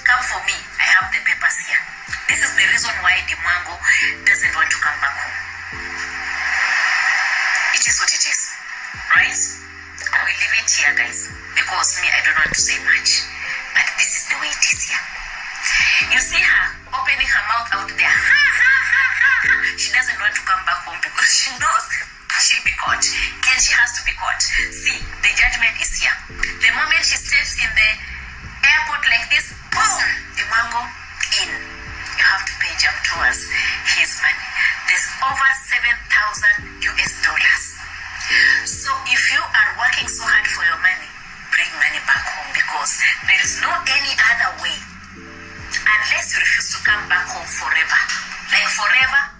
come for me. I have the papers here. This is the reason why Dimwango doesn't want to come back home. It is what it is, right? I will leave it here, guys, because me, I don't want to say much, but this is the way it is here. You see her opening her mouth out there. She doesn't want to come back home because she knows she'll be caught. And she has to be caught. See, the judgment is here. The moment she steps in the airport like this, boom, the mango in. You have to pay jump towards his money. There's over 7,000 US dollars. So if you are working so hard for your money, bring money back home, because there is no any other way, unless you refuse to come back home forever. Like forever.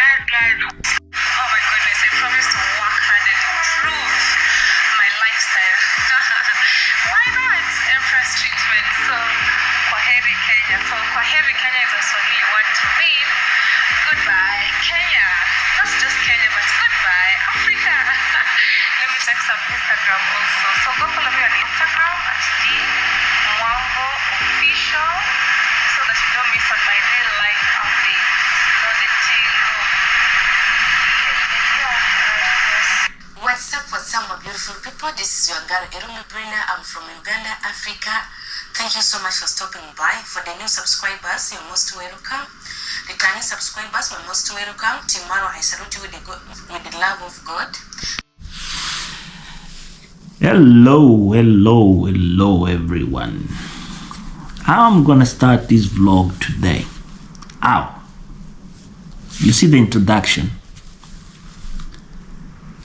Guys. Oh my goodness, I promise to work hard and improve my lifestyle. Why not? Empress treatment. So, Kwaheri Kenya. So, Kwaheri Kenya is a Swahili word to mean goodbye Kenya. Not just Kenya, but goodbye Africa. Let me check some Instagram also. So, go follow me on Instagram at @Mwambo Official, so that you don't miss on my real life updates. You know the tingo. What's up, my beautiful people? This is your girl, Erumi Brina. I'm from Uganda, Africa. Thank you so much for stopping by. For the new subscribers, you're most welcome. Returning subscribers, you're most welcome. Tomorrow, I salute you with the love of God. Hello, everyone. I'm gonna start this vlog today. You see the introduction.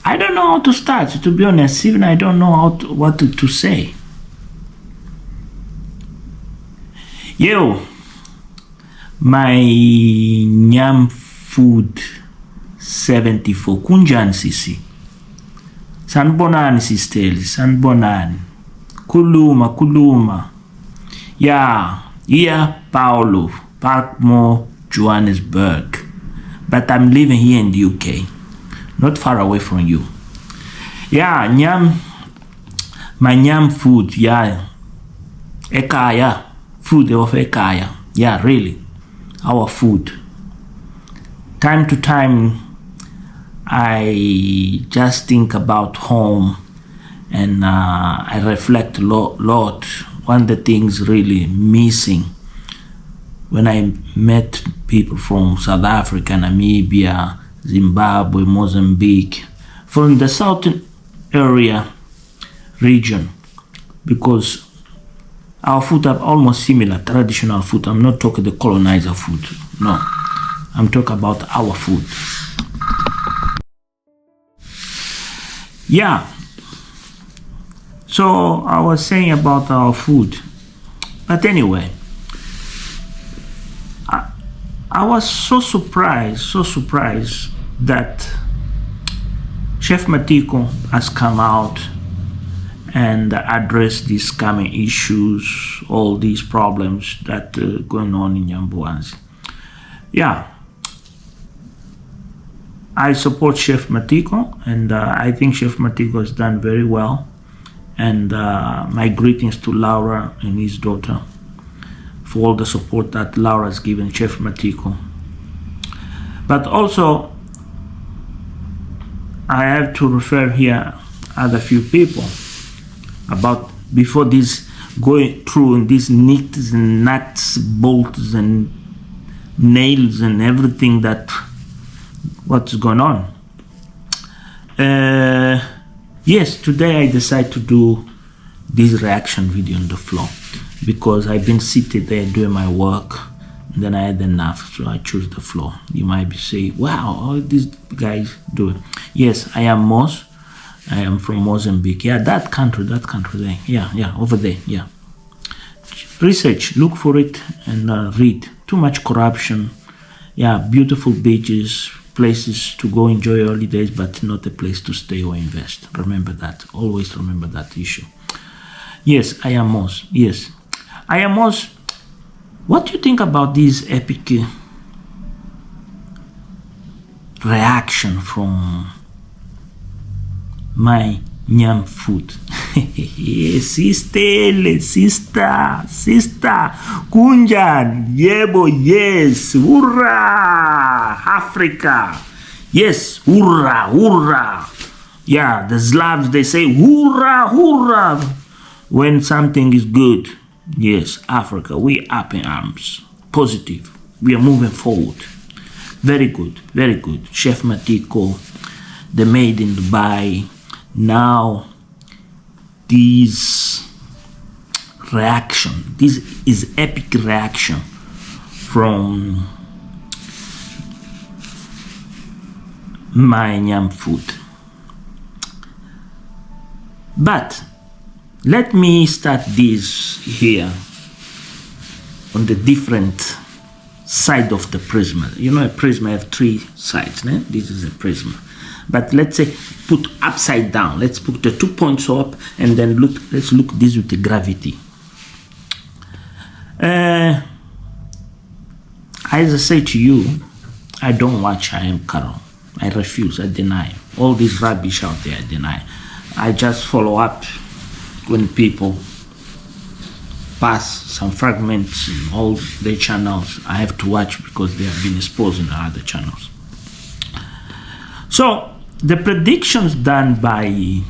I don't know how to start, to be honest. Even I don't know what to say. My Nyam Food 74 Kunjan Sisi Sanbonani Sisteli Sanbonani Kuluma Paulo Parkmore, Johannesburg, but I'm living here in the UK, not far away from you. My Nyam food, Ekaya, food of Ekaya, really, our food. Time to time, I just think about home, and I reflect a lot. One of the things really missing when I met people from South Africa, Namibia, Zimbabwe, Mozambique, from the southern area region, because our food are almost similar, traditional food. I'm not talking the colonizer food, no. I'm talking about our food. So I was saying about our food, but anyway, I was so surprised that Chef Matiko has come out and addressed these scamming issues, all these problems that going on in Nyambuanzi. I support Chef Matiko, and I think Chef Matiko has done very well. And my greetings to Laura and his daughter for all the support that Laura has given Chef Matiko. But also, I have to refer here other few people about, before this, going through these nicks and nuts, bolts and nails and everything that what's going on. Yes, today I decided to do this reaction video on the floor because I've been seated there doing my work, and then I had enough, so I chose the floor. You might be saying, wow, all these guys do it. Yes, I am Mos. I am from Mozambique. That country there. Over there, Research, look for it and read. Too much corruption. Beautiful beaches, places to go enjoy holidays, but not a place to stay or invest. Remember that. Always remember that issue. Yes, I am Mos. Yes, I am Mos. What do you think about this epic reaction from my Nyam food? Sister, Kunjan, Yebo, yes, hurrah, Africa, yes, hurrah. Yeah, the Slavs, they say hurrah when something is good. Yes, Africa, we up in arms, positive, we are moving forward. Very good. Chef Matiko, the made in Dubai. Now, this is epic reaction from my Nyam food. But let me start this here on the different side of the prism. You know, a prism have three sides. Né? This is a prism. But let's say put upside down. Let's put the 2 points up and then let's look this with the gravity. As I say to you, I don't watch I Am Carol. I refuse, I deny. All this rubbish out there, I deny. I just follow up when people pass some fragments in all the channels. I have to watch because they have been exposed in other channels. So the predictions done by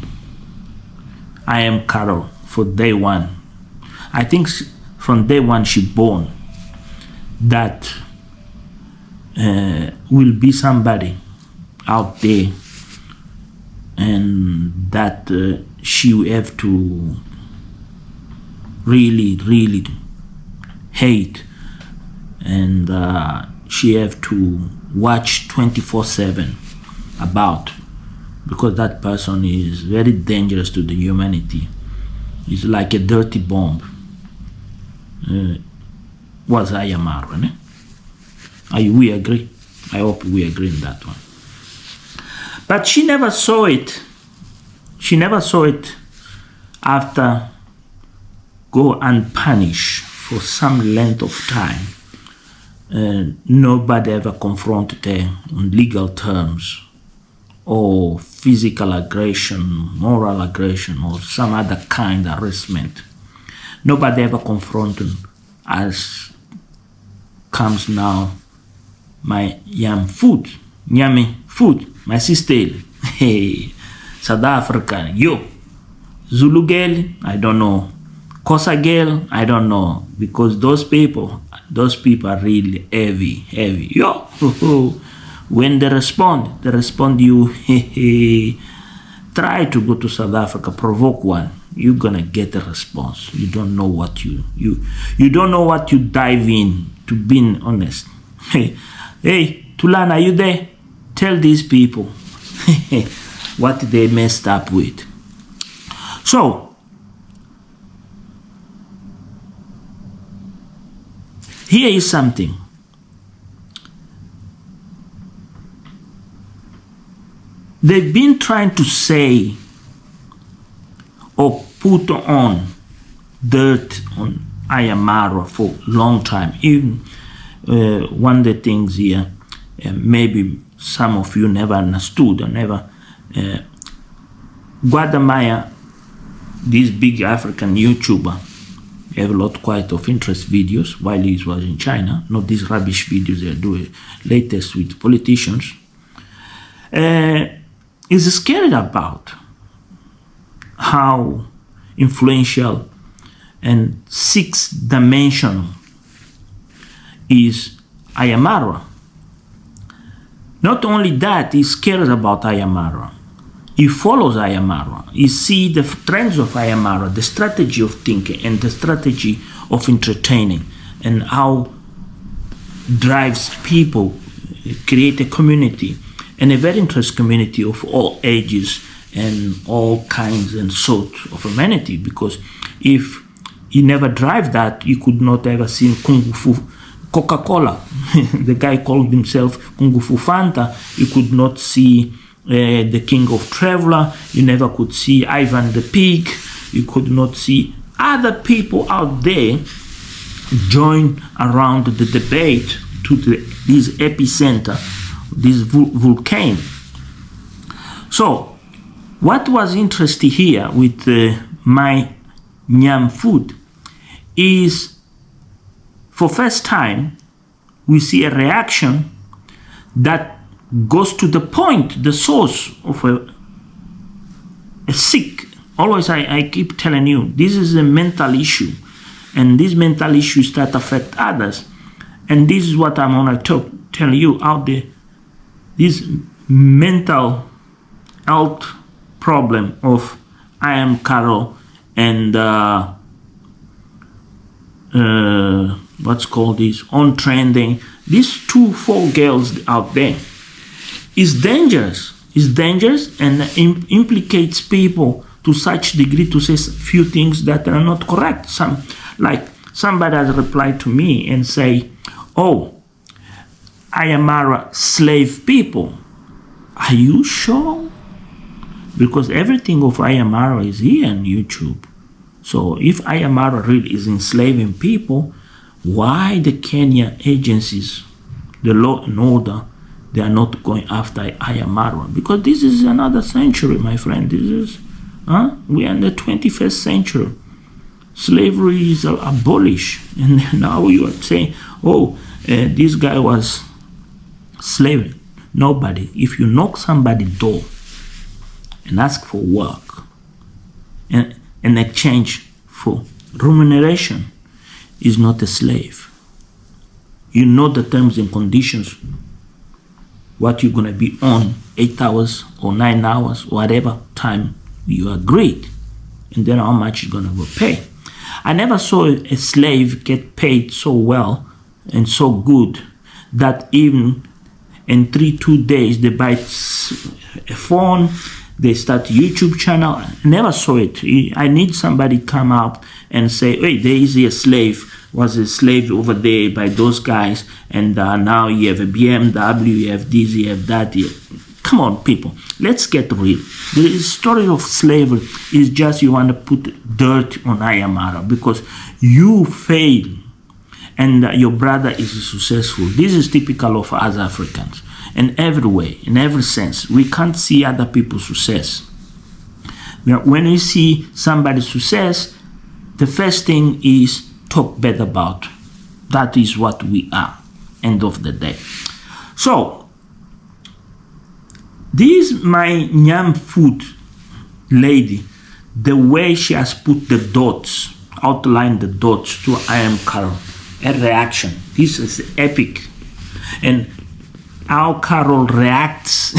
I Am Carol for day one, I think from day one she born that will be somebody out there, and that she will have to really hate, and she have to watch 24/7 about, because that person is very dangerous to the humanity. It's like a dirty bomb. Was Ayamaro, né? We agree? I hope we agree in that one. But she never saw it. She never saw it after go unpunished for some length of time. Nobody ever confronted her on legal terms, or physical aggression, moral aggression, or some other kind of harassment. Nobody ever confronted, as comes now my Nyami food, my sister. Hey, South African, yo, Zulu girl, I don't know. Kosa girl, I don't know, because those people are really heavy. Yo, when they respond you, try to go to South Africa, provoke one, you're gonna get a response. You don't know what you don't know what you dive in, to being honest. Hey, Tulan, are you there? Tell these people what they messed up with. So, here is something. They've been trying to say or put on dirt on Ayamaro for a long time. Even one of the things here, maybe some of you never understood or never. Guadamaya, this big African YouTuber, have quite of interest videos while he was in China, not these rubbish videos they are doing latest with politicians. Is scared about how influential and six-dimensional is Ayamaro. Not only that, he cares about Ayamaro. He follows Ayamaro. He sees the trends of Ayamaro, the strategy of thinking and the strategy of entertaining, and how drives people, create a community, and a very interesting community of all ages and all kinds and sorts of humanity. Because if you never drive that, you could not ever see Kung Fu Coca-Cola. The guy called himself Kung Fu Fanta. You could not see the King of Traveler. You never could see Ivan the Pig. You could not see other people out there join around the debate to this epicenter, this volcano. So, what was interesting here with my nyam food is, for first time, we see a reaction that goes to the point, the source of a sick. Always I keep telling you, this is a mental issue. And these mental issues that affect others. And this is what I'm going to tell you out there. This mental health problem of I am Carol and what's called this untrending. These 4 girls out there is dangerous. It's dangerous and implicates people to such degree to say few things that are not correct. Somebody has replied to me and say, "Oh, Ayamara slave people." Are you sure? Because everything of Ayamara is here on YouTube. So if Ayamara really is enslaving people, why the Kenya agencies, the law and order, they are not going after Ayamara? Because this is another century, my friend. This is, we are in the 21st century. Slavery is abolished, and now you are saying, "Oh, this guy was slave." Nobody. If you knock somebody's door and ask for work and in exchange for remuneration, is not a slave. You know the terms and conditions, what you're going to be on, 8 hours or 9 hours, whatever time you agreed, and then how much you're going to go pay. I never saw a slave get paid so well and so good that even in 2 days they buy a phone, they start a YouTube channel. I never saw it. I need somebody come out and say, "Hey, there is a slave, was a slave over there by those guys, and now you have a BMW, you have this, you have that." Come on, people, let's get real. The story of slavery is just you want to put dirt on Ayamara because you fail and your brother is successful. This is typical of us Africans. In every way, in every sense, we can't see other people's success. When we see somebody's success, the first thing is talk bad about. That is what we are, end of the day. So, this my nyam food lady, the way she has put the dots, outlined the dots to I am Carol, a reaction. This is epic. And how Carol reacts.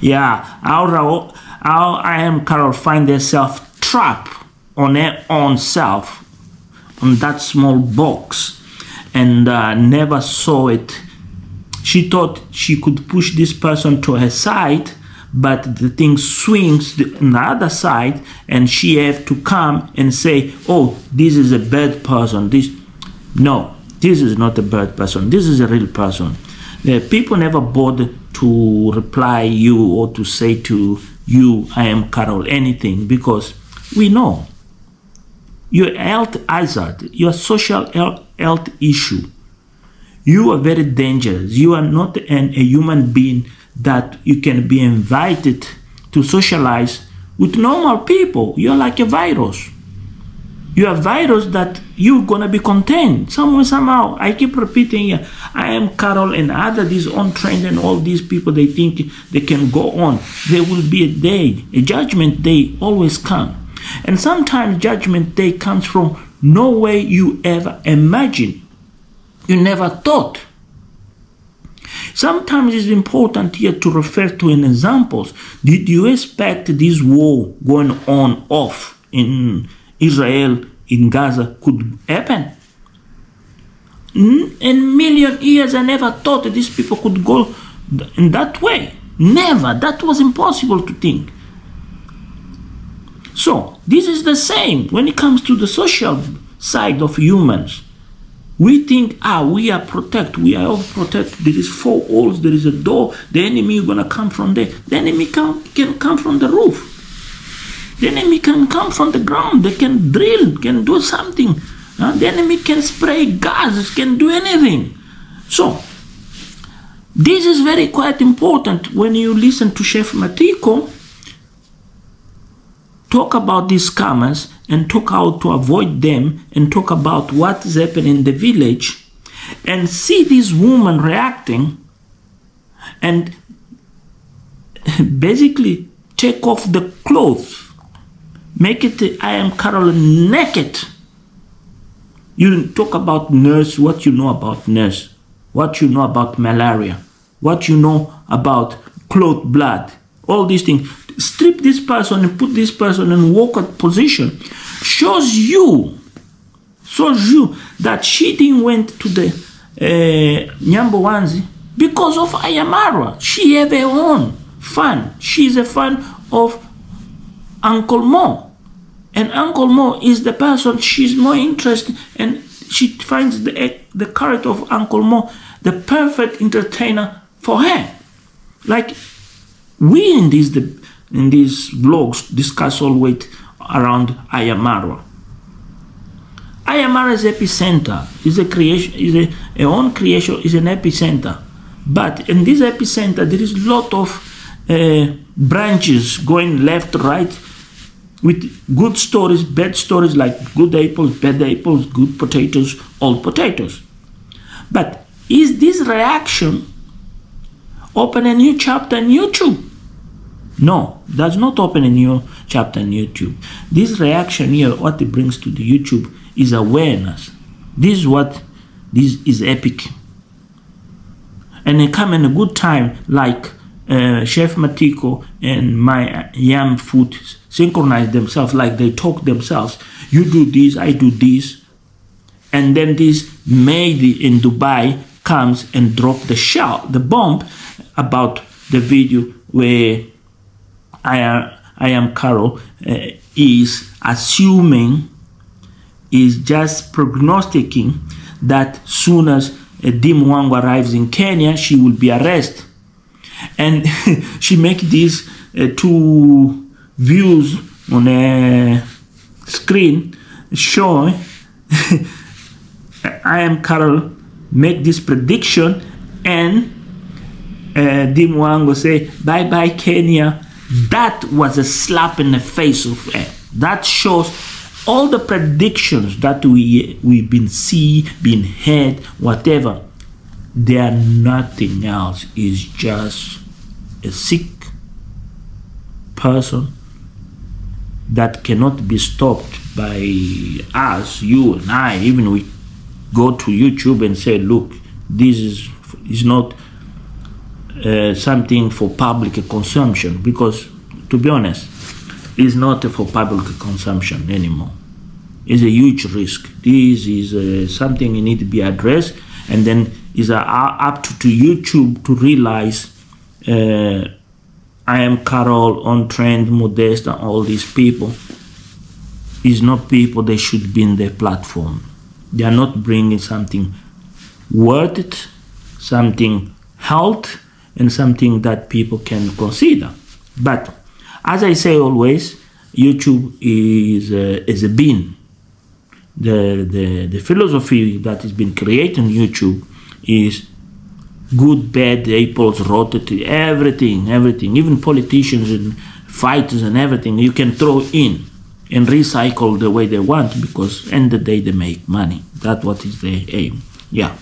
Yeah, how I am Carol find herself trapped on her own self, on that small box, and never saw it. She thought she could push this person to her side, but the thing swings on the other side, and she have to come and say, "Oh, this is a bad person." No, this is not a bad person. This is a real person. The people never bother to reply you or to say to you, "I am Carol," anything, because we know your health hazard, your social health issue. You are very dangerous. You are not a human being that you can be invited to socialize with normal people. You're like a virus. You are a virus that you're going to be contained somehow. I keep repeating here, I am Carol and other these untrained and all these people, they think they can go on. There will be a day, a judgment day always come. And sometimes judgment day comes from no way you ever imagined. You never thought. Sometimes it's important here to refer to an examples. Did you expect this war going on off in Israel, in Gaza, could happen? In million years, I never thought that these people could go in that way. Never. That was impossible to think. So, this is the same when it comes to the social side of humans. We think, we are protected, we are all protected. There is 4 holes, there is a door, the enemy is going to come from there. The enemy can come from the roof. The enemy can come from the ground, they can drill, can do something. The enemy can spray gas, can do anything. So, this is very quite important when you listen to Chef Matiko talk about these scammers and talk how to avoid them and talk about what is happening in the village and see this woman reacting and basically take off the clothes, make it I am Carol naked. You talk about nurse, what you know about nurse, what you know about malaria, what you know about clot blood, all these things. Strip this person and put this person in walkout position shows you that she didn't went to the Nyambowanzi because of Ayamara. She have her own fan. She's a fan of Uncle Mo. And Uncle Mo is the person she's more interested, and she finds the character of Uncle Mo the perfect entertainer for her. Like we in these vlogs discuss always around Ayamara. Ayamara's epicenter is a creation, is a own creation, is an epicenter. But in this epicenter there is a lot of branches going left, right, with good stories, bad stories, like good apples, bad apples, good potatoes, old potatoes. But is this reaction open a new chapter in YouTube? No, does not open a new chapter in YouTube. This reaction here, what it brings to the YouTube is awareness. This is epic. And they come in a good time, like Chef Matiko and my Yam Food synchronize themselves, like they talk themselves. You do this, I do this. And then this lady in Dubai comes and drop the bomb about the video where I am Carol is assuming, is just prognosticating that soon as Dim Wangu arrives in Kenya, she will be arrested. And she make these two views on a screen showing I am Carol make this prediction, and Dim Wangu say bye bye Kenya. That was a slap in the face of her. That shows all the predictions that we've been been heard, whatever. They are nothing else. Is just a sick person that cannot be stopped by us, you and I. Even we go to YouTube and say, look, this is not something for public consumption, because to be honest, it's not for public consumption anymore. It's a huge risk. This is something you need to be addressed, and then it's up to YouTube to realize I am Carol, On Trend, Modest, and all these people is not people that should be in their platform. They are not bringing something worth it, something health, and something that people can consider. But as I say always, YouTube is a bin. The philosophy that has been created on YouTube is good, bad, apples, rotten, everything, even politicians and fighters and everything you can throw in and recycle the way they want, because end of the day they make money. That's what is their aim. Yeah.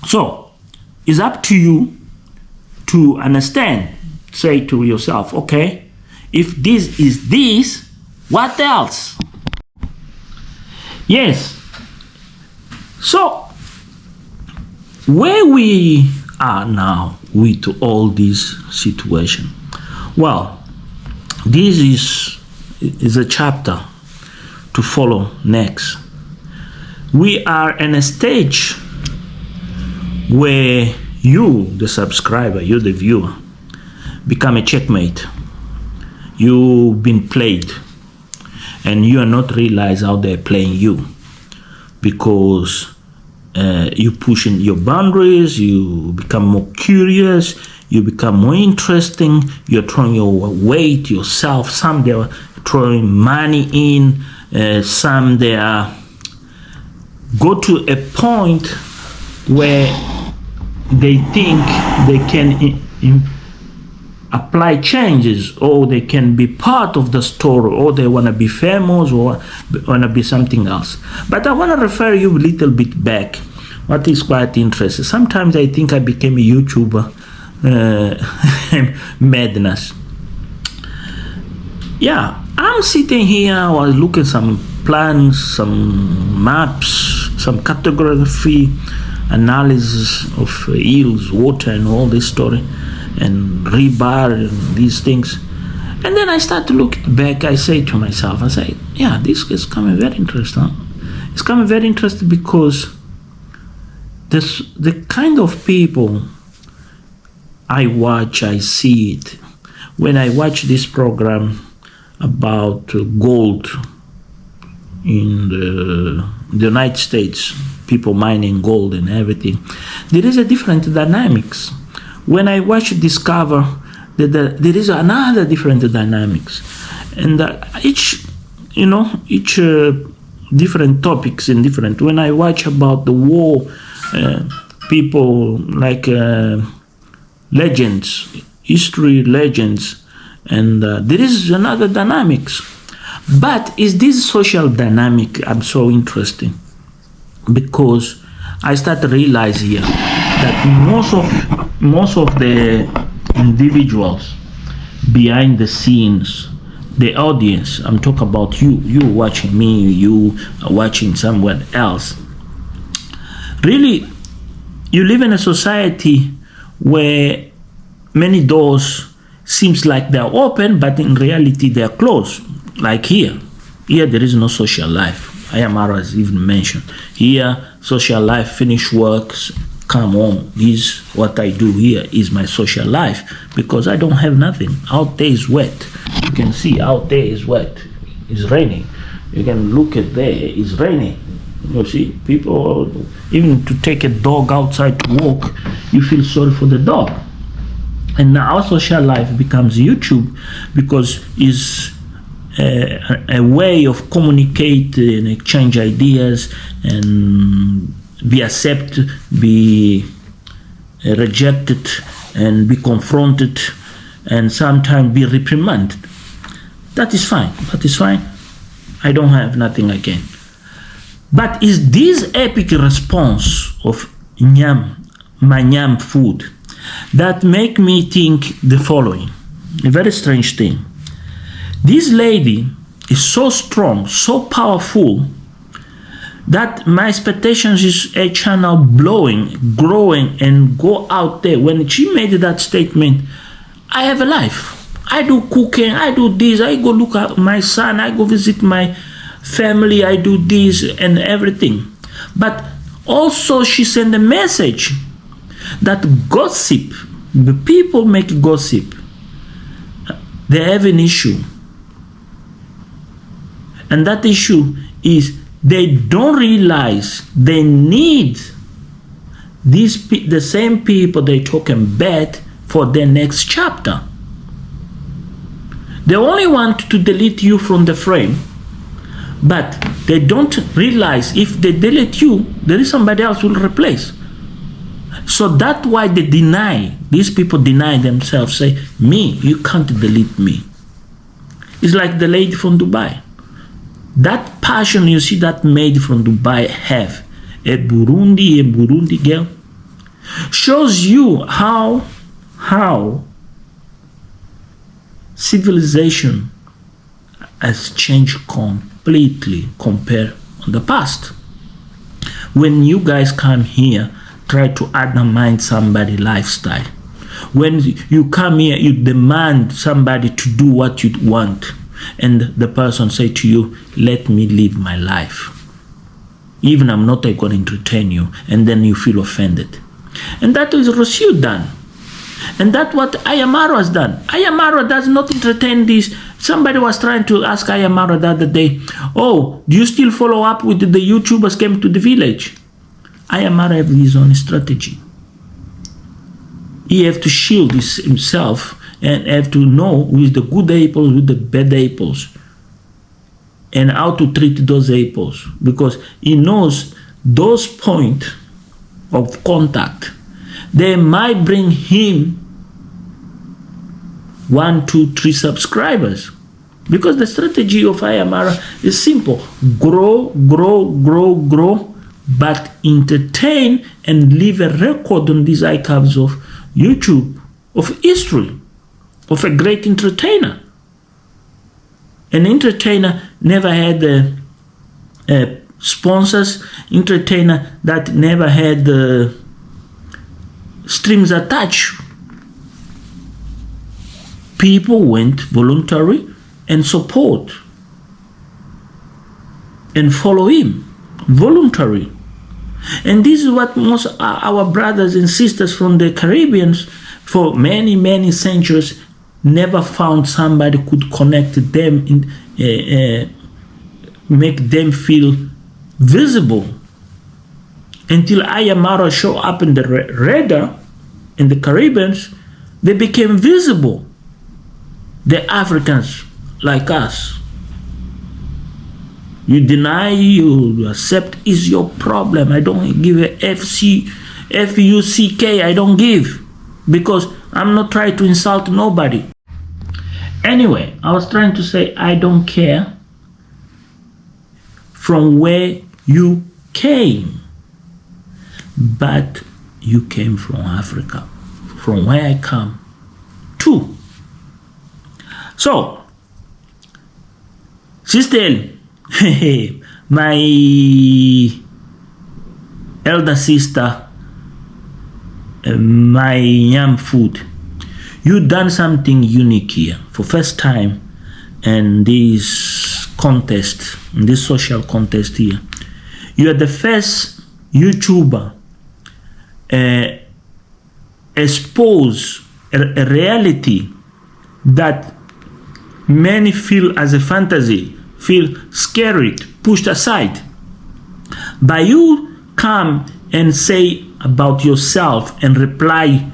So it's up to you to understand. Say to yourself, okay, if this is this, what else? Yes. So where we are now with all this situation, well, this is a chapter to follow next. We are in a stage where you, the subscriber, you, the viewer, become a checkmate. You've been played, and you are not realize how they're playing you, because you pushing your boundaries, you become more curious, you become more interesting, you're throwing your weight, yourself, some they are throwing money in, some they are go to a point where they think they can apply changes, or they can be part of the story, or they want to be famous, or want to be something else. But I want to refer you a little bit back, what is quite interesting. Sometimes I think I became a YouTuber madness. Yeah, I'm sitting here, I was looking at some plans, some maps, some cartography, analysis of hills, water, and all this story, and rebar and these things. And then I start to look back. I say to myself, I say, yeah, this is coming very interesting. It's coming very interesting because the kind of people I watch, I see it. When I watch this program about gold in the United States, people mining gold and everything, there is a different dynamics. When I watch Discover, there is another different dynamics, and each different topics and different. When I watch about the war, people like legends, history legends, and there is another dynamics. But is this social dynamic I'm so interested, because I start to realize here that most of the individuals behind the scenes, the audience, I'm talking about you watching me, you are watching somewhere else. Really, you live in a society where many doors seems like they're open, but in reality they're closed. Like here there is no social life. Ayamara has even mentioned here, social life, finish works, come home. This what I do here is my social life, because I don't have nothing. Out there is wet. You can see out there is wet. It's raining. You can look at there, it's raining. You see, people, even to take a dog outside to walk, you feel sorry for the dog. And now our social life becomes YouTube, because it's a way of communicate and exchange ideas, and be accepted, be rejected, and be confronted, and sometimes be reprimanded. That is fine. That is fine. I don't have nothing again. But is this epic response of Nyam food that make me think the following, a very strange thing. This lady is so strong, so powerful, that my expectations is a channel blowing, growing, and go out there. When she made that statement, I have a life. I do cooking, I do this, I go look at my son, I go visit my family, I do this and everything. But also she sent a message that gossip, the people make gossip, they have an issue. And that issue is they don't realize they need the same people they talking bad for their next chapter. They only want to delete you from the frame, but they don't realize if they delete you, there is somebody else who will replace. So that's why they deny, these people deny themselves, say, me, you can't delete me. It's like the lady from Dubai. That passion you see that maid from Dubai have, a Burundi girl, shows you how civilization has changed completely compared to the past. When you guys come here, try to undermine somebody's lifestyle. When you come here, you demand somebody to do what you want, and the person say to you, let me live my life. Even I'm not going to entertain you, and then you feel offended. And that is Rousseau done. And that's what Ayamaro has done. Ayamaro does not entertain this. Somebody was trying to ask Ayamaro the other day, oh, do you still follow up with the YouTubers came to the village? Ayamaro has his own strategy. He have to shield himself and have to know who is the good apples, who the bad apples, and how to treat those apples, because he knows those points of contact, they might bring him 1, 2, 3 subscribers. Because the strategy of Ayamara is simple: grow, grow, grow, grow, but entertain and leave a record on these archives of YouTube of history of a great entertainer. An entertainer never had sponsors, entertainer that never had strings attached. People went voluntary and support and follow him voluntary. And this is what most our brothers and sisters from the Caribbean for many, many centuries never found somebody could connect them, make them feel visible. Until Ayamara showed up in the radar in the Caribbean, they became visible. The Africans like us. You deny, you accept is your problem. I don't give a F-U-C-K, I don't give. Because I'm not trying to insult nobody. Anyway, I was trying to say I don't care from where you came. But you came from Africa, from where I come too. So, Sister, my elder sister, my yam food, you done something unique here for first time in this contest, in this social contest here. You are the first YouTuber expose a reality that many feel as a fantasy, feel scared, pushed aside. But you come and say about yourself and reply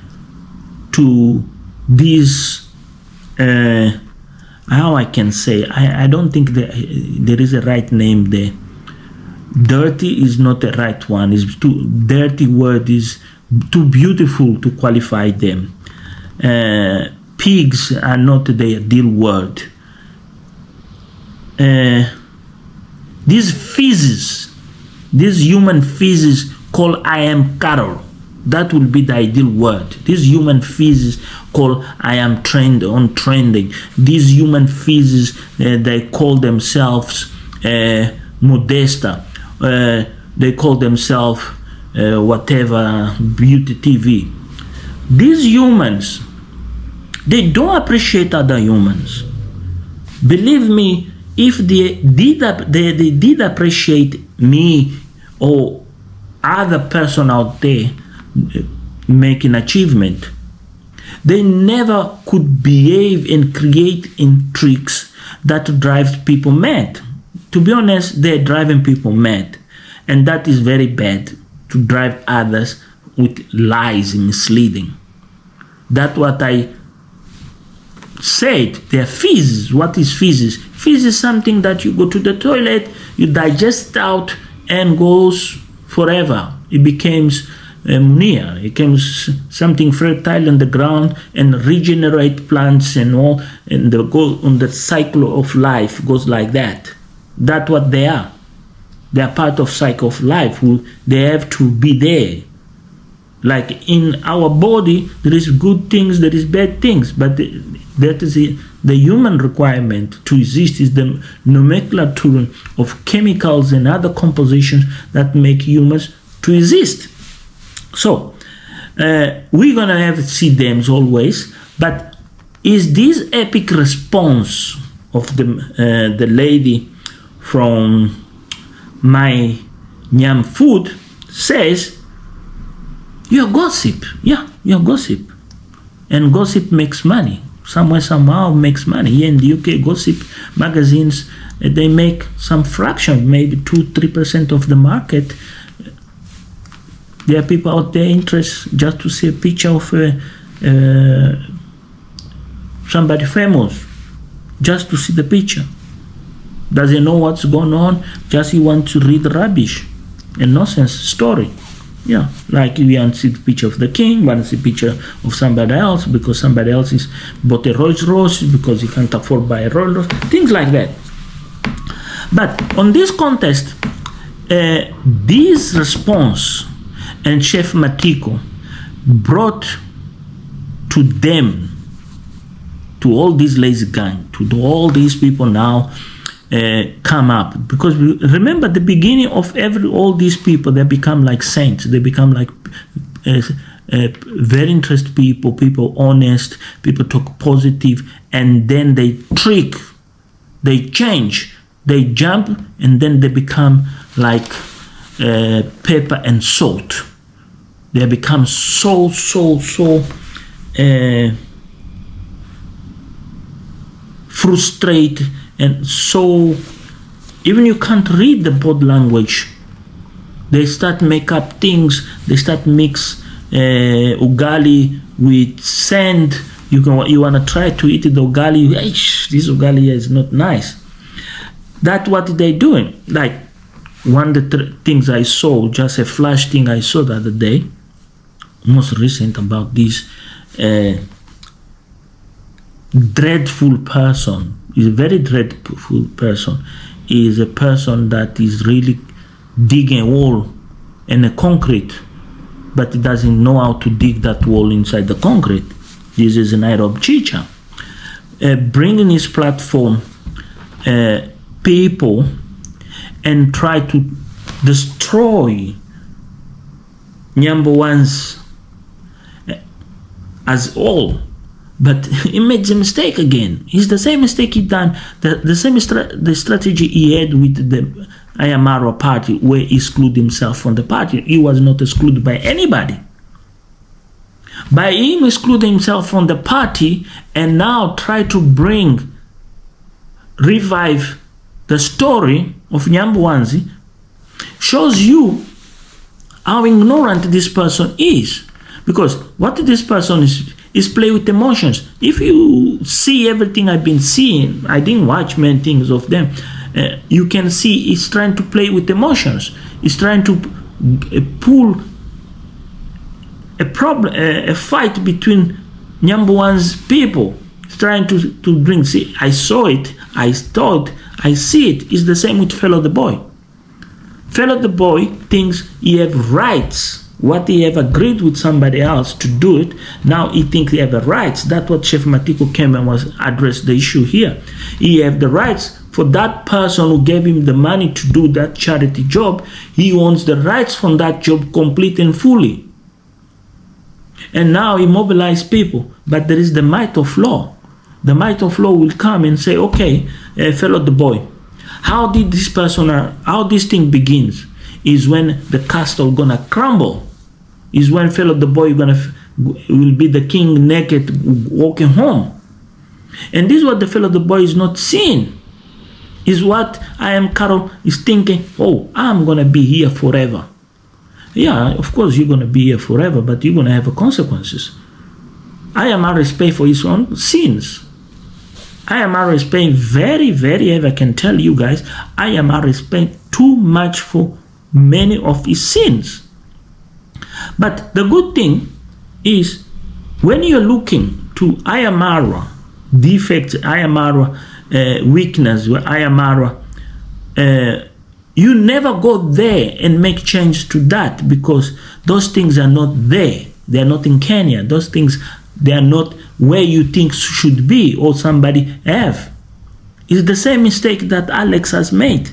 to this, how I can say, I don't think there is a right name there. Dirty is not the right one. It's too dirty word is too beautiful to qualify them. Pigs are not the ideal word. These feces, this human feces called I am cattle, that will be the ideal word. This human feces called I am trending. These human feces, they call themselves Modesta. They call themselves whatever, Beauty TV. These humans, they don't appreciate other humans. Believe me, if they did appreciate me or other person out there making achievement, they never could behave and create intrigues that drives people mad. To be honest, they're driving people mad, and that is very bad, to drive others with lies and misleading. That's what I said. They're feces. What is feces? Feces is something that you go to the toilet, you digest out, and goes forever. It becomes munir. It becomes something fertile in the ground and regenerate plants and all, and the go on the cycle of life goes like that. That's what they are. They are part of cycle of life. They have to be there. Like in our body, there is good things, there is bad things, but that is the human requirement to exist is the nomenclature of chemicals and other compositions that make humans to exist. So we're gonna have to see them always, but is this epic response of the lady from my Nyam Food says, you're gossip. Yeah, you're gossip. And gossip makes money. Somewhere, somehow makes money. Here in the UK, gossip magazines, they make some fraction, maybe 2-3% of the market. There are people out there interested just to see a picture of somebody famous, just to see the picture. Doesn't know what's going on, just he wants to read rubbish and nonsense story. Yeah, like you want to see the picture of the king, want to see a picture of somebody else because somebody else is bought a Rolls Royce because he can't afford buy a Rolls Royce, things like that. But on this contest, this response and Chef Matiko brought to them, to all these lazy gang, to all these people now come up, because remember the beginning of all these people, they become like saints, they become like very interested people honest, people talk positive, and then they trick, they change, they jump, and then they become like pepper and salt. They become so frustrated, and so even you can't read the body language. They start make up things. They start mix ugali with sand. You want to try to eat the ugali. This ugali is not nice. That's what they doing. Like one of the things I saw, just a flash thing I saw the other day, most recent, about this dreadful person. Is a very dreadful person. Is a person that is really digging a wall in a concrete, but he doesn't know how to dig that wall inside the concrete. This is Nairobi Chicha. Bringing his platform people and try to destroy Nyambo as all. But he made the mistake again. It's the same mistake he done, the same the strategy he had with the Ayamara party, where he excluded himself from the party. He was not excluded by anybody. By him excluding himself from the party and now try to revive the story of Nyambuanzi, shows you how ignorant this person is. Because what this person is play with emotions. If you see everything I've been seeing, I didn't watch many things of them, you can see he's trying to play with emotions. He's trying to pull a fight between Nyambuan's people. He's trying to bring, see, I saw it, I thought, I see it. It's the same with Fellow the Boy. Fellow the Boy thinks he have rights. What he have agreed with somebody else to do it, now he thinks he have the rights. That's what Chef Matiko came and was addressed the issue here. He have the rights for that person who gave him the money to do that charity job. He owns the rights from that job complete and fully. And now he mobilized people, but there is the might of law. The might of law will come and say, okay, Fellow the Boy, how did this person, how this thing begins is when the castle gonna crumble. Is when Fellow the Boy will be the king naked walking home. And this is what the Fellow the Boy is not seeing. Is what I am Carol is thinking, oh, I'm gonna be here forever. Yeah, of course you're gonna be here forever, but you're gonna have consequences. I am always paying for his own sins. I am always paying very, I can tell you guys, I am always paying too much for many of his sins. But the good thing is, when you're looking to Ayamara defects, Ayamara weakness, Ayamara, you never go there and make change to that, because those things are not there. They are not in Kenya. Those things, they are not where you think should be or somebody have. It's the same mistake that Alex has made.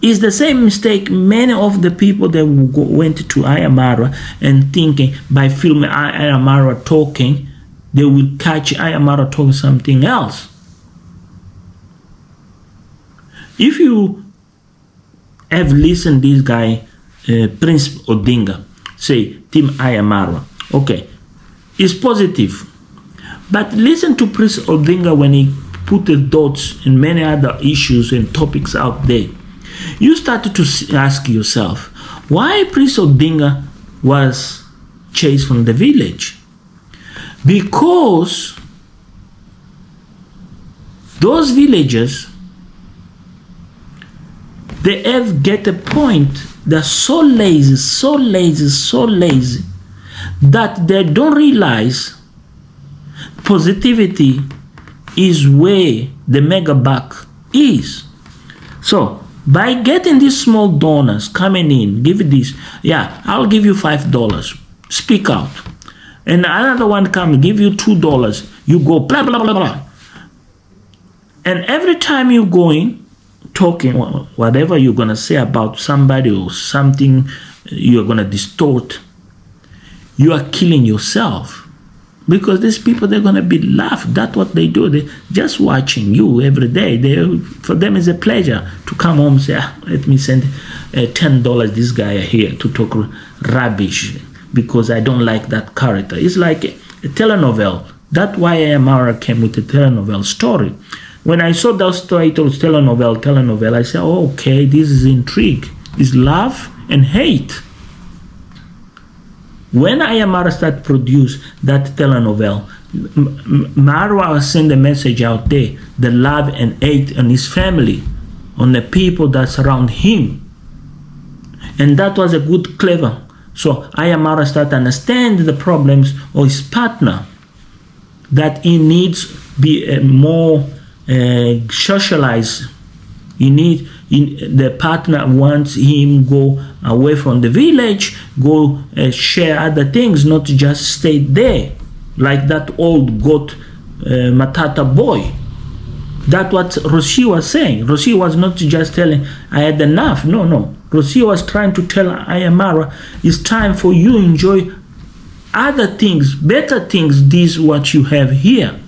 It's the same mistake many of the people that went to Ayamara and thinking by filming Ayamara talking, they will catch Ayamara talking something else. If you have listened to this guy, Prince Odinga, say, Team Ayamara, okay, it's positive. But listen to Prince Odinga when he put the dots in many other issues and topics out there. You started to ask yourself, why Prince Odinga was chased from the village? Because those villagers, They have get a point. They're so lazy, so lazy, so lazy that they don't realize positivity is where the mega buck is. So by getting these small donors coming in, give it this, yeah, I'll give you $5. Speak out. And another one come, give you $2. You go blah blah blah blah. And every time you go in, talking whatever you're gonna say about somebody or something, you're gonna distort. You are killing yourself, because these people, they're gonna be laughed. That's what they do. They just watching you every day. For them it's a pleasure to come home and say, let me send $10 this guy here to talk rubbish because I don't like that character. It's like a telenovela. That's why Amara came with a telenovela story. When I saw those titles, telenovela, I said, oh, okay, this is intrigue. It's love and hate. When Ayamara started produce that telenovela, Marwa sent a message out there, the love and hate on his family, on the people that surround him. And that was a good clever. So Ayamara started to understand the problems of his partner, that he needs be more socialized. The partner wants him go away from the village, go share other things, not just stay there like that old goat Matata boy. That's what Roshi was saying. Roshi was not just telling I had enough. No. Roshi was trying to tell Ayamara, it's time for you to enjoy other things, better things. This what you have here.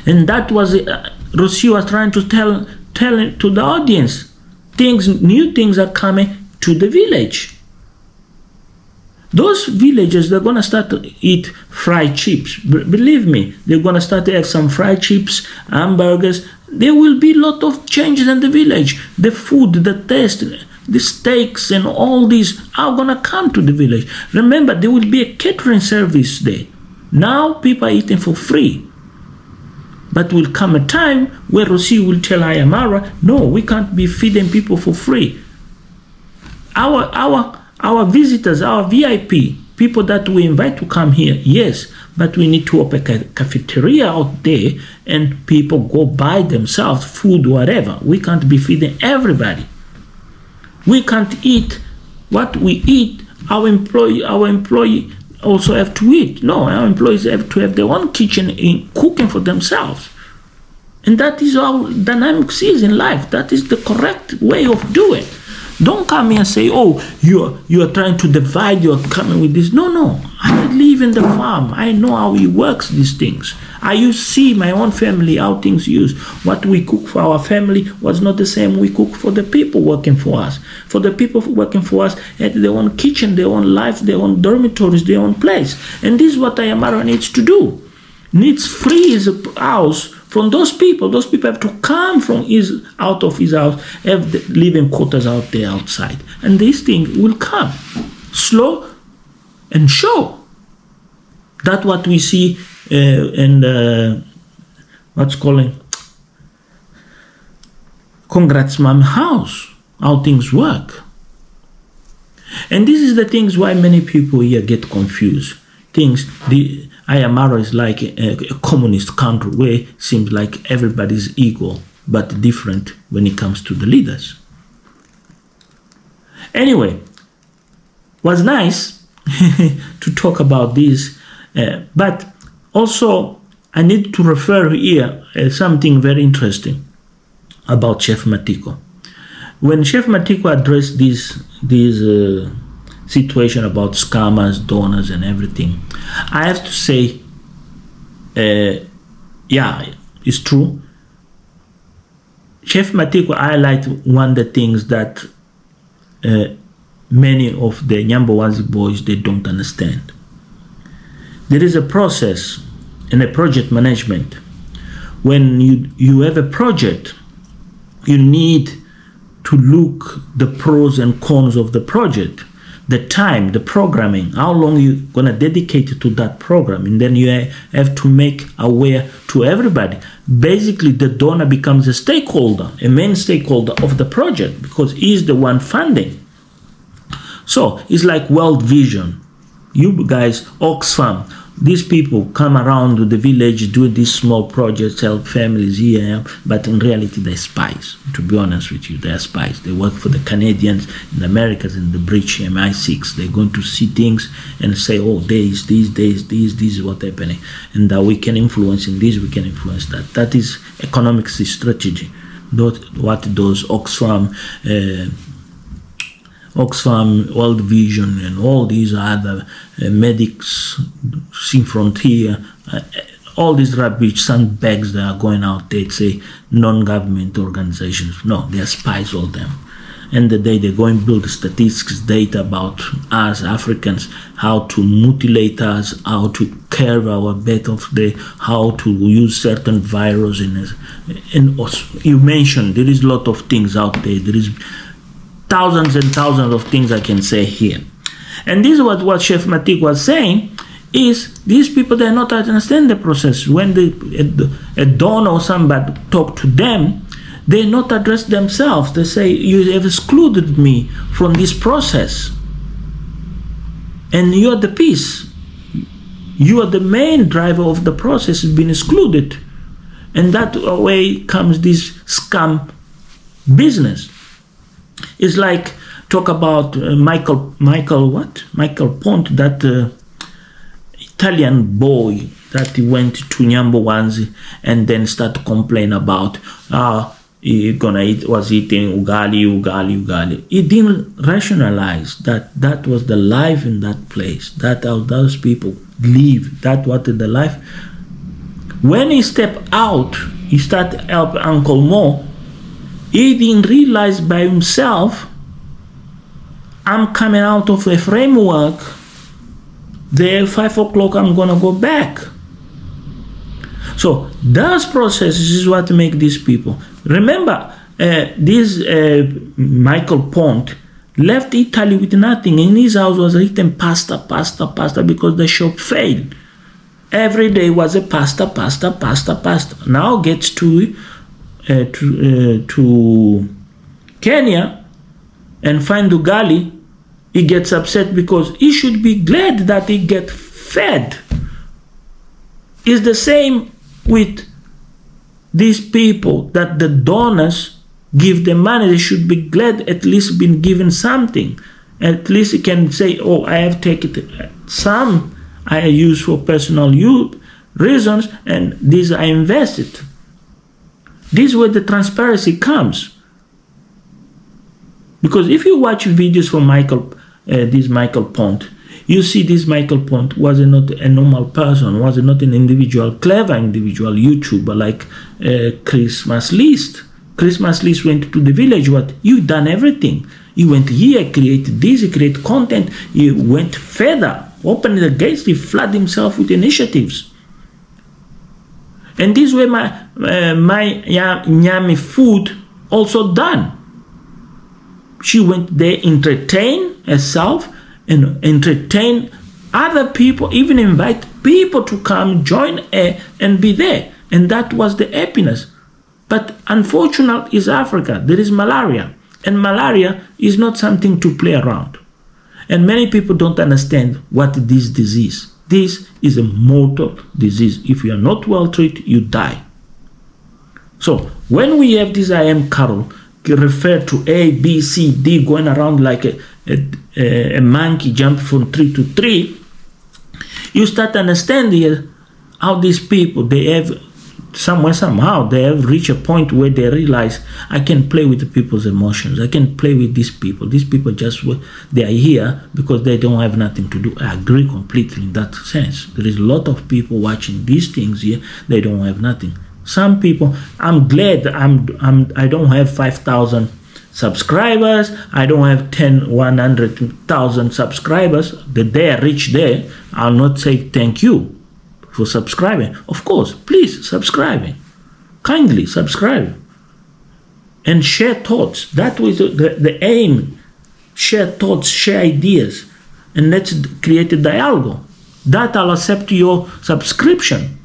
And that was Roshi was trying to tell to the audience, new things are coming to the village. Those villagers, they're gonna start to eat fried chips. Believe me, they're gonna start to have some fried chips, hamburgers. There will be a lot of changes in the village. The food, the taste, the steaks, and all these are gonna come to the village. Remember, there will be a catering service there. Now people are eating for free. But will come a time where Roshi will tell Ayamara, no, we can't be feeding people for free. Our visitors, our VIP, people that we invite to come here, yes, but we need to open a cafeteria out there and people go buy themselves food, whatever. We can't be feeding everybody. We can't eat what we eat. Our employee also have to eat. No, our employees have to have their own kitchen in cooking for themselves. And that is how dynamics is in life. That is the correct way of doing. Don't come here and say, oh, you are trying to divide, you're coming with this. No. I live in the farm. I know how it works, these things. I see my own family, how things use. What we cook for our family was not the same we cook for the people working for us. For the people working for us had their own kitchen, their own life, their own dormitories, their own place. And this is what Ayamara needs to do. Needs free his house from those people. Those people have to come out of his house, have the living quarters out there outside. And this thing will come slow and sure. That's what we see in what's calling Congrats Mom House, how things work. And this is the things why many people here get confused. Ayamara is like a communist country where it seems like everybody's equal but different when it comes to the leaders. Anyway, was nice to talk about this, but also I need to refer here something very interesting about Chef Matiko. When Chef Matiko addressed this situation about scammers, donors, and everything, I have to say, yeah, it's true. Chef Matiko highlighted one of the things that many of the Nyambowazi boys, they don't understand. There is a process in a project management. When you have a project, you need to look the pros and cons of the project. the time, the programming, how long you're going to dedicate to that program. And then you have to make aware to everybody. Basically, the donor becomes a stakeholder, a main stakeholder of the project, because he's the one funding. So it's like World Vision. You guys, Oxfam, these people come around to the village, do these small projects, help families here, but in reality they're spies. To be honest with you, they're spies. They work for the Canadians, the Americans, and the British MI6. They're going to see things and say, oh, this is what's happening. And that we can influence in this, we can influence that. That is economics strategy. What those Oxfam, World Vision, and all these other medics, Sin Frontier, all these rubbish sandbags that are going out there, say non-government organizations. No, they are spies, all them. And the day they go and build statistics, data about us Africans, how to mutilate us, how to carve our bed of the, how to use certain virus and also, you mentioned there is a lot of things out there. There is thousands and thousands of things I can say here. And this is what Chef Matik was saying, is these people, they not understand the process. When a donor or somebody talk to them, they not address themselves. They say, you have excluded me from this process. And you are the piece. You are the main driver of the process, has been excluded. And that way comes this scam business. It's like, talk about Michael Ponte, that Italian boy that he went to Nyambowanzi and then started to complain about he was eating ugali. He didn't rationalize that was the life in that place, that how those people live, that what the life. When he stepped out, he started to help Uncle Mo. He didn't realize by himself, I'm coming out of a framework, there 5 o'clock I'm gonna go back. So those processes is what make these people. Remember, this Michael Ponte left Italy with nothing. In his house was written pasta, because the shop failed. Every day was a pasta. Now gets to Kenya and find ugali, he gets upset because he should be glad that he get fed. It's the same with these people, that the donors give them money. They should be glad at least been given something. At least he can say, oh, I have taken some I use for personal use reasons, and these I invested. This is where the transparency comes. Because if you watch videos from this Michael Ponte, you see this Michael Ponte was not a normal person, was not an individual, clever individual YouTuber like Christmas List. Christmas List went to the village, what? You done everything. He went here, created this, he created content, he went further, opened the gates, he flooded himself with initiatives. And this way my Nyami food also done. She went there, entertain herself and entertain other people, even invite people to come join her and be there. And that was the happiness. But unfortunately, is Africa, there is malaria. And malaria is not something to play around. And many people don't understand what this disease. This is a mortal disease. If you are not well treated, you die. So when we have this I am Carol, refer to A, B, C, D, going around like a monkey jumping from tree to tree, you start understanding how these people, they have somehow they have reached a point where they realize, I can play with the people's emotions, I can play with these people. These people just, they are here because they don't have nothing to do. I agree completely in that sense. There is a lot of people watching these things here, they don't have nothing. Some people, I'm glad I don't have 5,000 subscribers, I don't have 100,000 subscribers. The day I reach there, I'll not say thank you for subscribing. Of course, please subscribe. Kindly subscribe. And share thoughts. That was the aim share thoughts, share ideas, and let's create a dialogue. That I'll accept your subscription.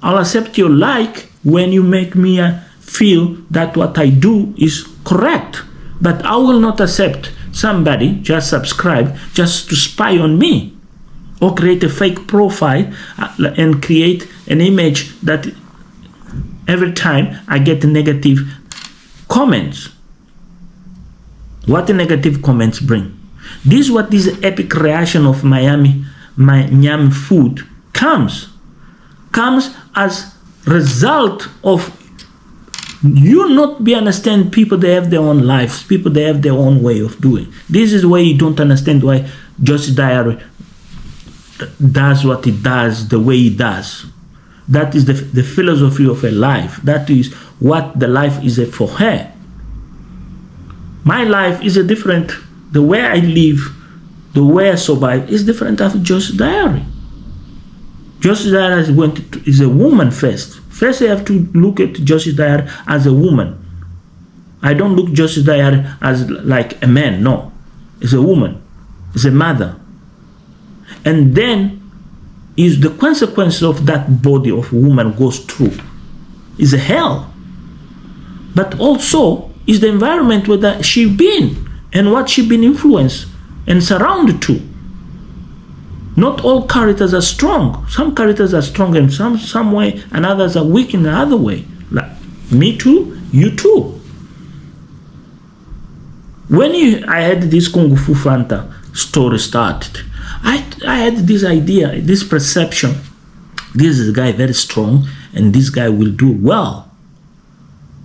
I'll accept your like when you make me feel that what I do is correct. But I will not accept somebody just subscribe just to spy on me or create a fake profile and create an image that every time I get negative comments. What the negative comments bring? This is what this epic reaction of Miami, my Nyam food comes as result of you not be understand people. They have their own lives, people they have their own way of doing. This is why you don't understand why Joyce Diary does what it does the way it does. That is the philosophy of a life. That is what the life is for her. My life is a different. The way I live, the way I survive is different than Joyce Diary. Joyce Diary is a woman first. First, I have to look at Joyce Diary as a woman. I don't look Joyce Diary as like a man. No, it's a woman. It's a mother. And then is the consequence of that body of woman goes through is a hell. But also is the environment where she been and what she been influenced and surrounded to. Not all characters are strong. Some characters are strong in some way and others are weak in the other way. Like me too, you too. When I had this Kung Fu Fanta story started, I had this idea, this perception. This is a guy very strong and this guy will do well.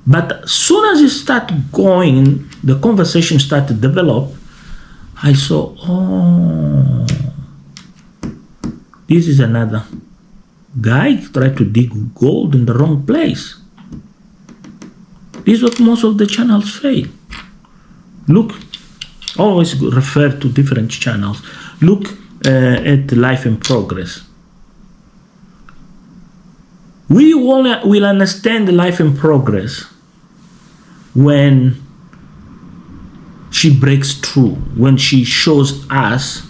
But as soon as it started going, the conversation started to develop, I saw, oh, this is another guy tried to dig gold in the wrong place. This is what most of the channels fail. Look, always refer to different channels. Look at Life in Progress. We will understand Life in Progress when she breaks through, when she shows us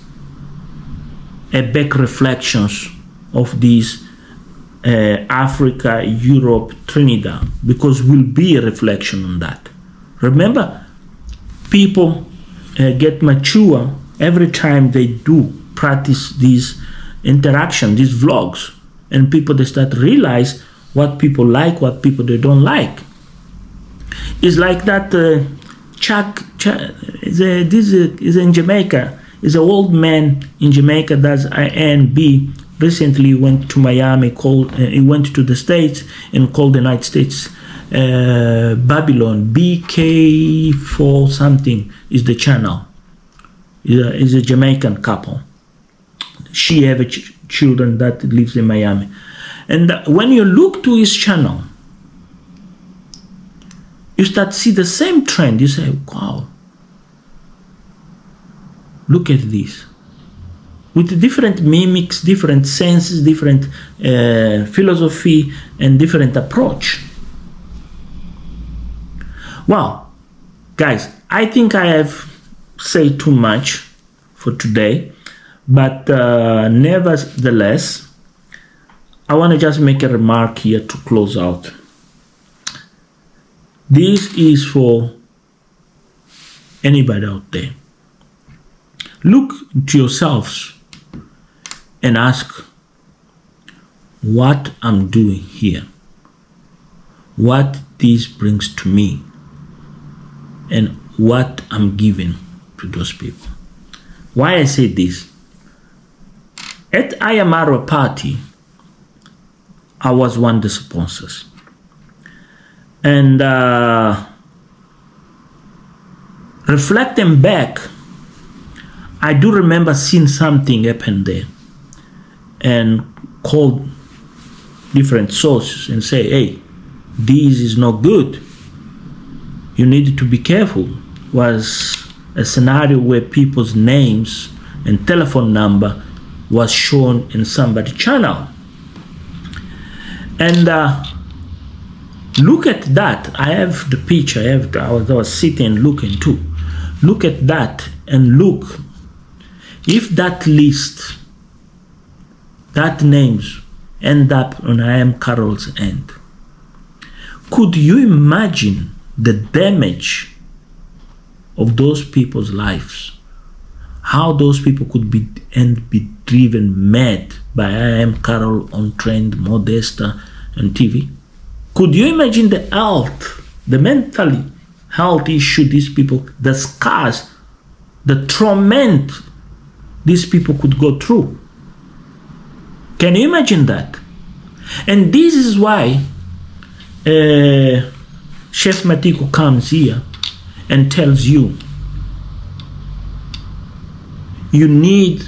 a back reflections of these Africa, Europe, Trinidad, because will be a reflection on that. Remember, people get mature every time they do practice these interaction, these vlogs, and people they start to realize what people like, what people they don't like. It's like that Chuck is in Jamaica. Is an old man in Jamaica that's A&B. Recently went to Miami, he went to the States and called the United States Babylon, BK4 something is the channel. Is a Jamaican couple. She have children that lives in Miami. And when you look to his channel, you start to see the same trend. You say, wow, look at this. With different mimics, different senses, different philosophy, and different approach. Wow, guys, I think I have said too much for today, but nevertheless, I want to just make a remark here to close out. This is for anybody out there. Look into yourselves and ask what I'm doing here, what this brings to me, and what I'm giving to those people. Why I say this? At Ayamara party, I was one of the sponsors. And reflecting back, I do remember seeing something happen there and called different sources and say, hey, this is not good. You need to be careful. Was a scenario where people's names and telephone number was shown in somebody's channel. And look at that. I have the picture. I was sitting looking too. look at that and look, if that list, that names end up on I Am Carol's end, could you imagine the damage of those people's lives? How those people could be driven mad by I Am Carol on Trend, Modesta, and TV? Could you imagine the health, the mental health issue these people, the scars, the torment these people could go through? Can you imagine that? And this is why Chef Matiko comes here and tells you, you need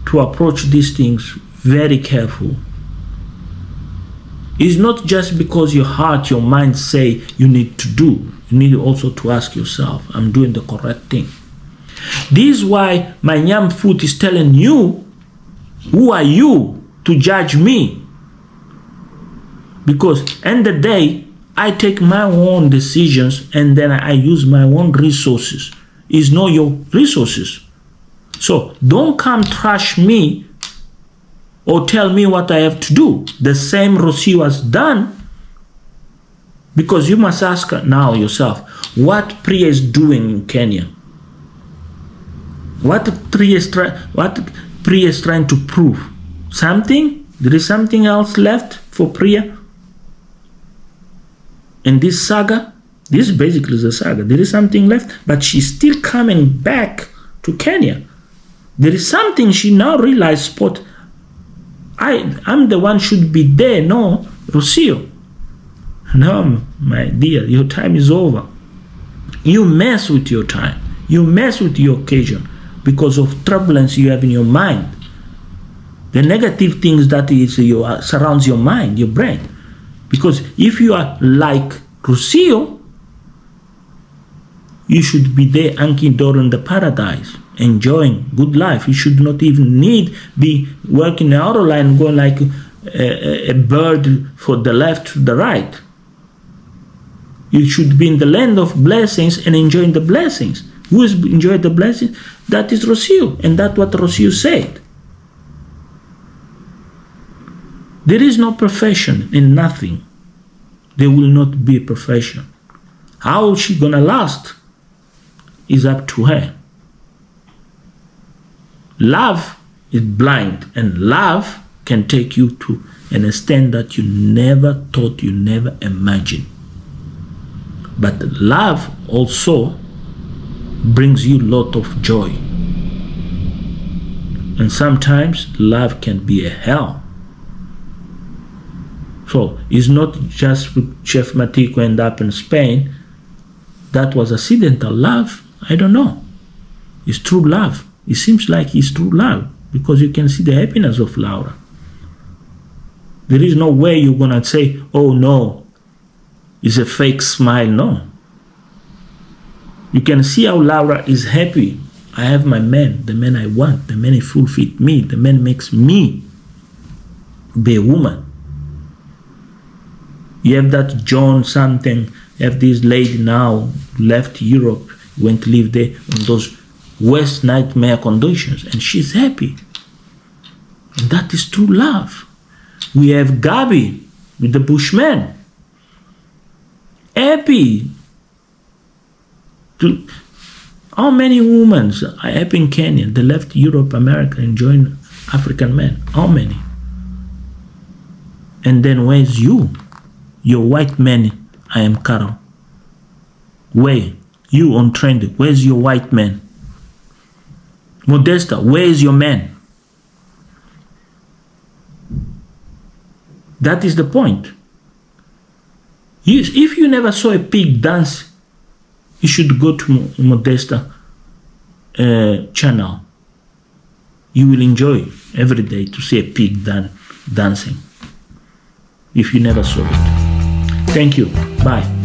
to approach these things very careful. It's not just because your heart, your mind say you need to do. You need also to ask yourself, I'm doing the correct thing. This is why my Nyam Foot is telling you, who are you to judge me? Because end of the day, I take my own decisions and then I use my own resources. It's not your resources. So don't come trash me or tell me what I have to do. The same Rocio has done, because you must ask now yourself, what Priya is doing in Kenya? What Priya is trying to prove? Something? There is something else left for Priya in this saga? This basically is a saga. There is something left, but she's still coming back to Kenya. There is something she now realized, spot. I'm the one should be there. No, Rocio. No, my dear, your time is over. You mess with your time. You mess with your occasion because of turbulence you have in your mind. The negative things that surrounds your mind, your brain. Because if you are like Rocio, you should be there anking door in the paradise, enjoying good life. You should not even be working the outer line, going like a bird for the left to the right. You should be in the land of blessings and enjoying the blessings. Who is enjoying the blessings? That is Rocio, and that's what Rocio said. There is no profession in nothing. There will not be a profession. How is she gonna last is up to her. Love is blind, and love can take you to an extent that you never thought, you never imagined. But love also brings you a lot of joy. And sometimes love can be a hell. So it's not just with Chef Matiko end up in Spain. That was accidental love. I don't know. It's true love. It seems like it's true love because you can see the happiness of Laura. There is no way you're gonna say, oh no, it's a fake smile. No. You can see how Laura is happy. I have my man, the man I want, the man who fulfills me, the man makes me be a woman. You have that John something, you have this lady now, left Europe, went to live there in those West nightmare conditions, and she's happy. And that is true love. We have Gabi with the Bushman. Happy. How many women are happy in Kenya? They left Europe, America, and joined African men. How many? And then where's you? Your white man, I Am Carol. Where? You on Trend, where's your white man? Modesta, where is your man? That is the point. If you never saw a pig dance, you should go to Modesta channel. You will enjoy every day to see a pig dancing. If you never saw it. Thank you. Bye.